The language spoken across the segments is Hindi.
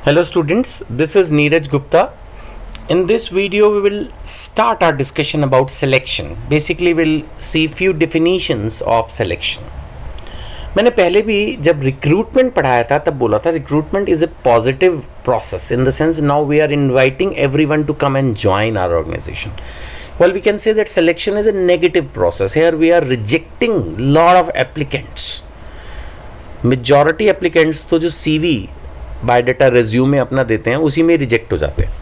Hello students, this is Neeraj Gupta. In this video we will start our discussion about selection. Basically we'll see few definitions of selection. मैंने पहले भी जब रिक्रूटमेंट पढ़ाया था तब बोला था recruitment is a positive process in the sense now we are inviting everyone to come and join our organisation. Well, we can say that selection is a negative process. Here we are rejecting lot of applicants. Majority applicants तो जो CV बायोडाटा रेज्यूमे अपना देते हैं उसी में रिजेक्ट हो जाते हैं,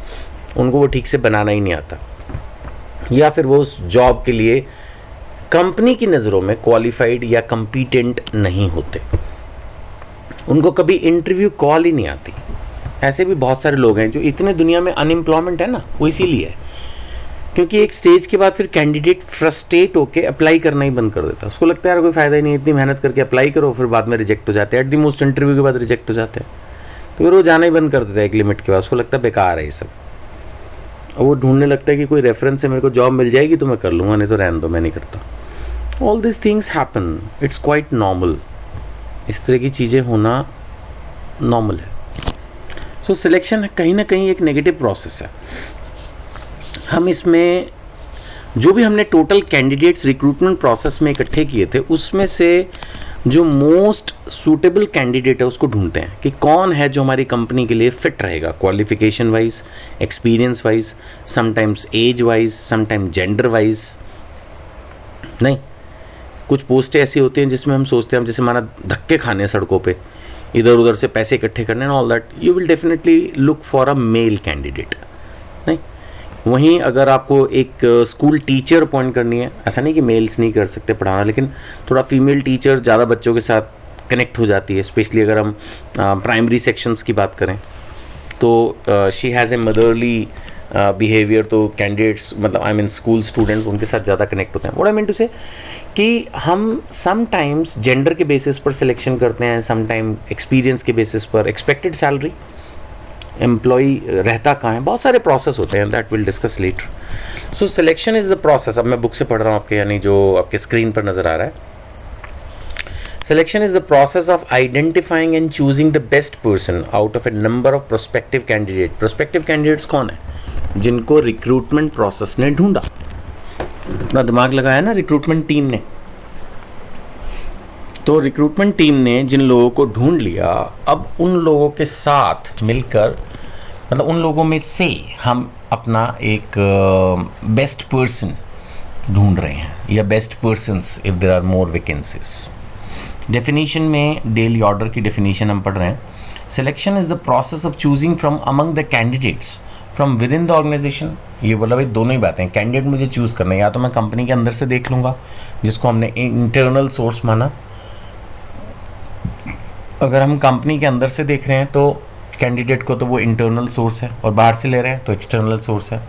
उनको वो ठीक से बनाना ही नहीं आता, या फिर वो उस जॉब के लिए कंपनी की नज़रों में क्वालिफाइड या कम्पिटेंट नहीं होते, उनको कभी इंटरव्यू कॉल ही नहीं आती. ऐसे भी बहुत सारे लोग हैं जो इतने दुनिया में अनएम्प्लॉयमेंट है ना, वो इसीलिए है क्योंकि एक स्टेज के बाद फिर कैंडिडेट फ्रस्ट्रेट होकर अप्लाई करना ही बंद कर देता है. उसको लगता है यार कोई फ़ायदा ही नहीं, इतनी मेहनत करके अप्लाई करो, फिर बाद में रिजेक्ट हो जाते हैं, एट द मोस्ट इंटरव्यू के बाद रिजेक्ट हो जाते हैं, तो फिर वो जाना ही बंद कर देता है एक लिमिट के बाद. उसको लगता है बेकार है ये सब, वो ढूंढने लगता है कि कोई रेफरेंस से मेरे को जॉब मिल जाएगी तो मैं कर लूँगा, नहीं तो रहने दो, मैं नहीं करता. All this things happen, it's quite normal. इस तरह की चीज़ें होना नॉर्मल है. सो सिलेक्शन कहीं ना कहीं एक नेगेटिव प्रोसेस है. हम इसमें जो भी हमने टोटल कैंडिडेट्स रिक्रूटमेंट प्रोसेस में इकट्ठे किए थे उसमें से जो मोस्ट सूटेबल कैंडिडेट है उसको ढूंढते हैं कि कौन है जो हमारी कंपनी के लिए फिट रहेगा, qualification wise, experience wise, sometimes age wise, sometime gender wise. नहीं, कुछ पोस्टें ऐसी होती हैं जिसमें हम सोचते हैं हम जैसे हमारा धक्के खाने सड़कों पे, इधर उधर से पैसे इकट्ठे करने, all that you will definitely look for a male candidate. नहीं, वहीं अगर आपको एक स्कूल टीचर अपॉइंट करनी है, ऐसा नहीं कि मेल्स नहीं कर सकते पढ़ाना, लेकिन थोड़ा फीमेल टीचर ज़्यादा बच्चों के साथ कनेक्ट हो जाती है, स्पेशली अगर हम प्राइमरी सेक्शंस की बात करें तो she has a motherly behaviour, तो कैंडिडेट्स मतलब आई मीन स्कूल स्टूडेंट्स उनके साथ ज़्यादा कनेक्ट होते हैं. व्हाट आई मीन टू से कि हम समटाइम्स जेंडर के बेसिस पर सिलेक्शन करते हैं, समटाइम एक्सपीरियंस के बेसिस पर, एक्सपेक्टेड सैलरी, एम्प्लॉई रहता कहाँ है, बहुत सारे प्रोसेस होते हैं, that will discuss later. So selection is the process. अब मैं बुक से पढ़ रहा हूँ आपके, यानी जो आपके स्क्रीन पर नज़र आ रहा है. Selection is the process of identifying and choosing the best person out of A number of prospective candidate. Prospective candidates कौन है? जिनको रिक्रूटमेंट प्रोसेस ने ढूंढा, अपना दिमाग लगाया ना रिक्रूटमेंट टीम ने, तो रिक्रूटमेंट टीम ने जिन लोगों को ढूंढ लिया, अब उन लोगों के साथ मिलकर, मतलब उन लोगों में से हम अपना एक बेस्ट पर्सन ढूंढ रहे हैं, या best persons if there are more vacancies. Definition में डेली ऑर्डर की डेफिनेशन हम पढ़ रहे हैं. Selection is the process of choosing from among the candidates from within the organisation. ये बोला भाई दोनों ही बातें, कैंडिडेट मुझे चूज़ करना है, या तो मैं कंपनी के अंदर से देख लूँगा जिसको हमने इंटरनल सोर्स माना. अगर हम कंपनी के अंदर से देख रहे हैं तो कैंडिडेट को तो वो इंटरनल सोर्स है, और बाहर से ले रहे हैं तो एक्सटर्नल सोर्स है.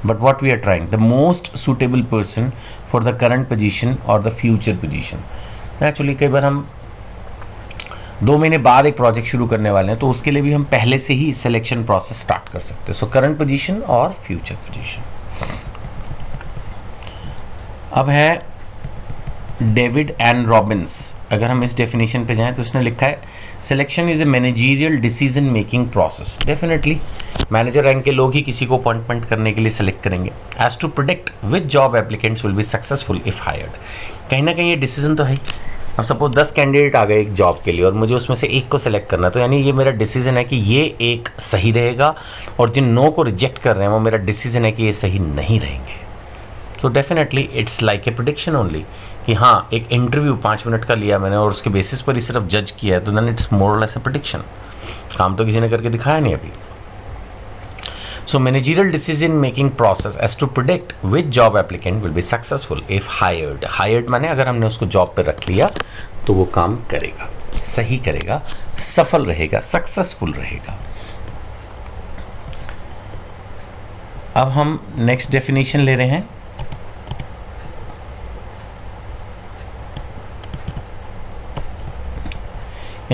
But what we are trying, the most suitable person for the current position और द फ्यूचर पोजीशन. एक्चुअली कई बार हम 2 महीने बाद एक प्रोजेक्ट शुरू करने वाले हैं तो उसके लिए भी हम पहले से ही सिलेक्शन प्रोसेस स्टार्ट कर सकते हैं. सो करंट पोजीशन और फ्यूचर पोजीशन. अब है डेविड एंड रॉबिन्स. अगर हम इस डेफिनेशन पे जाएं तो उसने लिखा है selection is a managerial decision making process. Definitely manager rank के लोग ही किसी को अपॉइंटमेंट करने के लिए सेलेक्ट करेंगे. As to predict which job applicants will be successful if hired. कहीं ना कहीं ये डिसीजन तो है ही. अब सपोज 10 कैंडिडेट आ गए एक जॉब के लिए और मुझे उसमें से एक को सेलेक्ट करना है, तो यानी ये मेरा डिसीजन है कि ये एक सही रहेगा, और जिन 9 को रिजेक्ट कर रहे हैं वो मेरा डिसीजन है कि ये सही नहीं रहेंगे. So definitely it's like a prediction only कि हाँ, एक इंटरव्यू 5 मिनट का लिया मैंने और उसके बेसिस पर ही सिर्फ जज किया है, तो देन इट्स मोर और लेस ए प्रेडिक्शन. काम तो किसी ने करके दिखाया नहीं अभी. So managerial decision making process as to predict which job applicant will be successful if hired. Hired माने अगर हमने उसको जॉब पे रख लिया तो वो काम करेगा, सही करेगा, सफल रहेगा, सक्सेसफुल रहेगा. अब हम नेक्स्ट डेफिनेशन ले रहे हैं.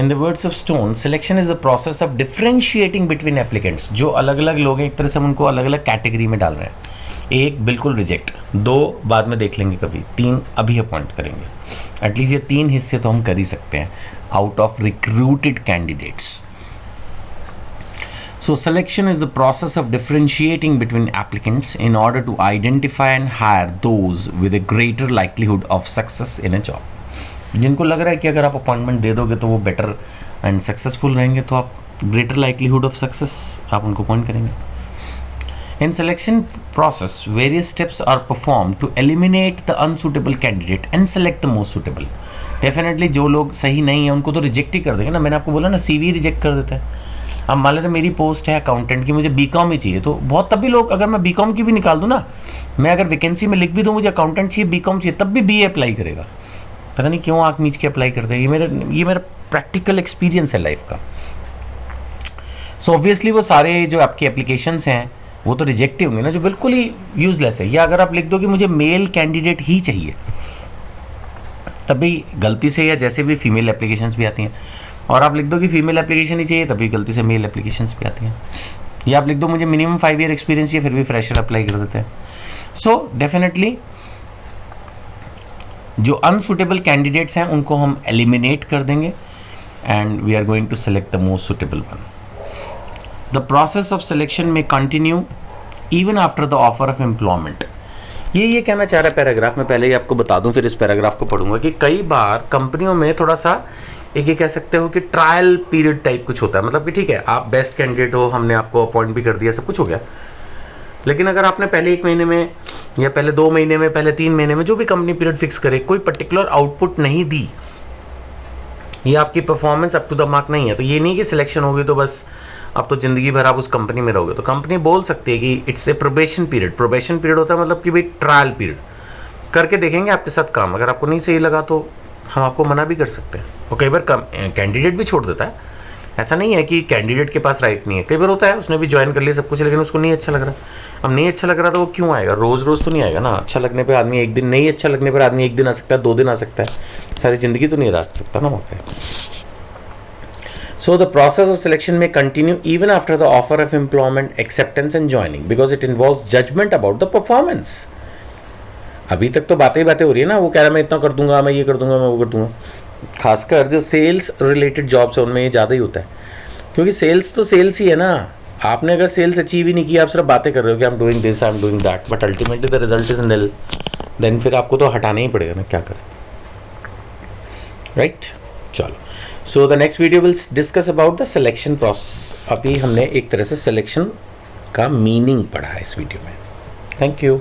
In the words of Stone, selection is the process of differentiating between applicants. जो अलग अलग लोग हैं एक तरह से हम उनको अलग अलग कैटेगरी में डाल रहे हैं. एक बिल्कुल रिजेक्ट, 2 बाद में देख लेंगे कभी, 3 अभी अपॉइंट करेंगे. एटलीस्ट ये 3 हिस्से तो हम कर ही सकते हैं out of recruited candidates. So selection is the process of differentiating between applicants in order to identify and hire those with a greater likelihood of success in a job. जिनको लग रहा है कि अगर आप अपॉइंटमेंट दे दोगे तो वो बेटर एंड सक्सेसफुल रहेंगे, तो आप ग्रेटर लाइकलीहुड ऑफ सक्सेस आप उनको अपॉइंट करेंगे. In selection process, various steps are performed to eliminate the unsuitable candidate and select the most suitable. Definitely जो लोग सही नहीं है उनको तो रिजेक्ट ही कर देंगे ना. मैंने आपको बोला ना, CV रिजेक्ट कर देते हैं. अब मान लेते मेरी पोस्ट है अकाउंटेंट की, मुझे बीकॉम ही चाहिए, तो बहुत तब भी लोग, अगर मैं बीकॉम की भी निकाल दूँ ना, मैं अगर वैकेंसी में लिख भी दूँ मुझे अकाउंटेंट चाहिए, बीकॉम चाहिए, तब भी BA अप्लाई करेगा. पता नहीं क्यों आँख मीच के अप्लाई करते हैं. ये मेरा प्रैक्टिकल एक्सपीरियंस है लाइफ का. सो ऑब्वियसली वो सारे जो आपके एप्लीकेशंस हैं वो तो रिजेक्ट ही होंगे ना, जो बिल्कुल ही यूजलेस है. या अगर आप लिख दो कि मुझे मेल कैंडिडेट ही चाहिए, तभी गलती से, या जैसे भी फीमेल एप्लीकेशंस भी आती हैं, और आप लिख दो कि फीमेल एप्लीकेशन ही चाहिए, तभी गलती से मेल एप्लीकेशंस भी आती हैं. या आप लिख दो मुझे मिनिमम 5 ईयर एक्सपीरियंस चाहिए, फिर भी फ्रेशर अप्लाई कर देते हैं. सो डेफिनेटली जो अनसुटेबल कैंडिडेट्स हैं उनको हम एलिमिनेट कर देंगे and we are going to select the most suitable one. The process of selection may continue even after the offer of employment. ये कहना चाह रहा है पैराग्राफ में, पहले ही आपको बता दूं फिर इस पैराग्राफ को पढ़ूंगा, कि कई बार कंपनियों में थोड़ा सा एक ये कह सकते हो कि ट्रायल पीरियड टाइप कुछ होता है. मतलब कि ठीक है, आप बेस्ट कैंडिडेट हो, हमने आपको अपॉइंट भी कर दिया, सब कुछ हो गया, लेकिन अगर आपने पहले 1 महीने में या पहले 2 महीने में, पहले 3 महीने में, जो भी कंपनी पीरियड फिक्स करे, कोई पर्टिकुलर आउटपुट नहीं दी, ये आपकी performance up to the mark नहीं है, तो ये नहीं कि सिलेक्शन होगी तो बस अब तो ज़िंदगी भर आप उस कंपनी में रहोगे. तो कंपनी बोल सकती है कि it's a probation period. Probation period होता है मतलब कि भाई ट्रायल पीरियड करके देखेंगे आपके साथ काम. अगर आपको नहीं सही लगा तो हम आपको मना भी कर सकते हैं. और कई बार कैंडिडेट भी छोड़ देता है. ऐसा नहीं है कि कैंडिडेट के पास राइट नहीं है. कई बार होता है उसने भी ज्वाइन कर लिया सब कुछ, लेकिन उसको नहीं अच्छा लग रहा. अब नहीं अच्छा लग रहा तो वो क्यों आएगा? रोज़ रोज़ तो नहीं आएगा ना. अच्छा लगने पर आदमी एक दिन, नहीं अच्छा लगने पर आदमी 1 दिन आ सकता है, 2 दिन आ सकता है, सारी ज़िंदगी तो नहीं रह सकता ना वहाँ पे. So the process of selection may continue even after the offer of employment, acceptance and joining, because it involves judgment about the performance. अभी तक तो बातें ही बातें हो रही है ना. वो कह रहा है मैं इतना कर दूंगा, मैं ये कर दूंगा, मैं वो कर दूंगा. खासकर जो सेल्स रिलेटेड जॉब्स है उनमें ये ज़्यादा ही होता है, क्योंकि सेल्स तो सेल्स ही है ना. आपने अगर सेल्स अचीव ही नहीं किया, आप सिर्फ बातें कर रहे हो कि I am doing this, I am doing that, but ultimately the result is nil, then फिर आपको तो हटाना ही पड़ेगा ना, क्या करें, राइट? चलो, so the next video will discuss about the selection process. अभी हमने एक तरह से सिलेक्शन का मीनिंग पढ़ा है इस वीडियो में. Thank you.